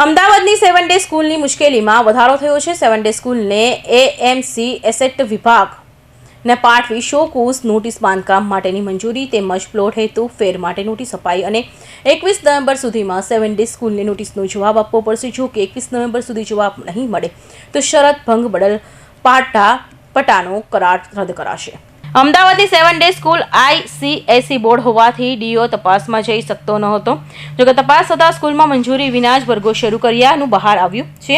અમદાવાદની 7 ડે સ્કૂલની મુશ્કેલીમાં વધારો થયો છે। 7 ડે સ્કૂલને એએમસી એસેટ વિભાગને પાઠવી શોકોઝ નોટિસ બાંધકામ માટેની મંજૂરી તેમજ પ્લોટ હેતુ ફેર માટે નોટિસ અપાઈ અને 21 નવેમ્બર સુધીમાં 7 ડે સ્કૂલને નોટિસનો જવાબ આપવો પડશે। જો કે 21 નવેમ્બર સુધી જવાબ નહીં મળે તો શરત ભંગ બદલ પટ્ટાનો કરાર રદ કરાશે। અમદાવાદની 7 ડે સ્કૂલ આઈસીએસઈ બોર્ડ હોવાથી ડીઓ તપાસમાં જઈ શકતો ન હતો। જોકે તપાસ થતાં સ્કૂલમાં મંજૂરી વિના જ વર્ગો શરૂ કર્યાનું બહાર આવ્યું છે।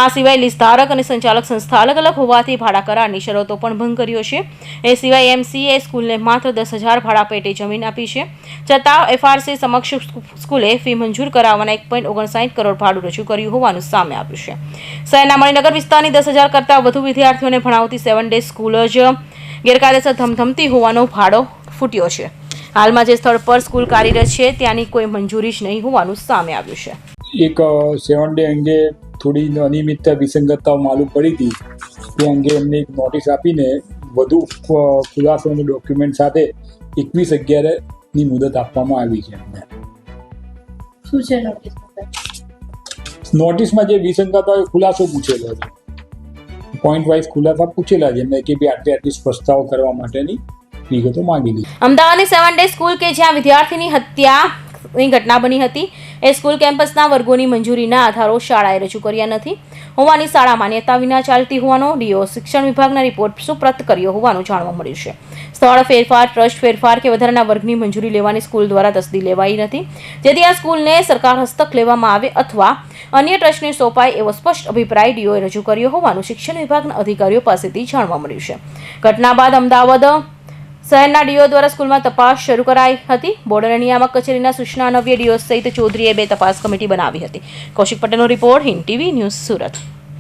આ સિવાય લીઝ ધારક અને સંચાલક સંસ્થા અલગ અલગ હોવાથી ભાડા કરારની શરતો પણ ભંગ કર્યો છે। એ સિવાય એમસીએ સ્કૂલને માત્ર 10,000 ભાડા પેટે જમીન આપી છે, છતાં એફઆરસી સમક્ષ સ્કૂલે ફી મંજૂર કરાવવાના 1.59 કરોડ ભાડું રજૂ કર્યું હોવાનું સામે આવ્યું છે। શહેરના મણિનગર વિસ્તારની 10,000 કરતાં વધુ વિદ્યાર્થીઓને ભણાવતી 7 ડે સ્કૂલ જ ગેરકાયદેસર ધમધમતી હોવાનો ભાડો ફૂટ્યો છે। હાલમાં જે સ્થળ પર સ્કૂલ કાર્યરત છે ત્યાંની કોઈ મંજૂરી જ નહીં હોવાનું સામે આવ્યું છે। એક 7 ડે અંગે થોડી અનિયમિતતા વિસંગતતાઓ માલુમ પડી હતી, તે અંગે એમને એક નોટિસ આપીને વધુ ખુલાસોનું ડોક્યુમેન્ટ સાથે 21/11ની મુદત આપવામાં આવી છે। એમને શું છે નોટિસમાં જે વિસંગતતાઓ ખુલાસો પૂછેલો છે, પોઈન્ટ વાઇઝ ખુલાસા પૂછેલા છે એમને કે આટલી સ્પષ્ટતાઓ કરવા માટેની વિગતો માંગેલી। અમદાવાદની 7 ડે સ્કૂલ કે જ્યાં વિદ્યાર્થીની હત્યાની ઘટના બની હતી, એ સ્કૂલ કેમ્પસના વર્ગોની મંજૂરીના આધારો શાળાએ રજૂ કર્યા નથી હોવાની શાળા માન્યતા વિના ચાલતી હોવાનો ડીઓ શિક્ષણ વિભાગના રિપોર્ટ સુપ્રત કર્યો હોવાનું જાણવા મળ્યું છે। સ્થળ ફેરફાર, ટ્રસ્ટ ફેરફાર કે વધારાના વર્ગની મંજૂરી લેવાની સ્કૂલ દ્વારા તસ્દી લેવાઈ નથી, જેથી આ સ્કૂલને સરકાર હસ્તક લેવામાં આવે અથવા અન્ય ટ્રસ્ટને સોંપાય એવો સ્પષ્ટ અભિપ્રાય ડીઓએ રજૂ કર્યો હોવાનું શિક્ષણ વિભાગના અધિકારીઓ પાસેથી જાણવા મળ્યું છે। ઘટના બાદ અમદાવાદ શહેરના ડીઓ દ્વારા સ્કૂલમાં તપાસ શરૂ કરાઈ હતી। બોર્ડ અને નિયામક કચેરીના સૂચના અન્વયે ડીઓ સહિત ચૌધરીએ 2 તપાસ કમિટી બનાવી હતી। કૌશિક પટેલનો report, Hind TV news, Surat.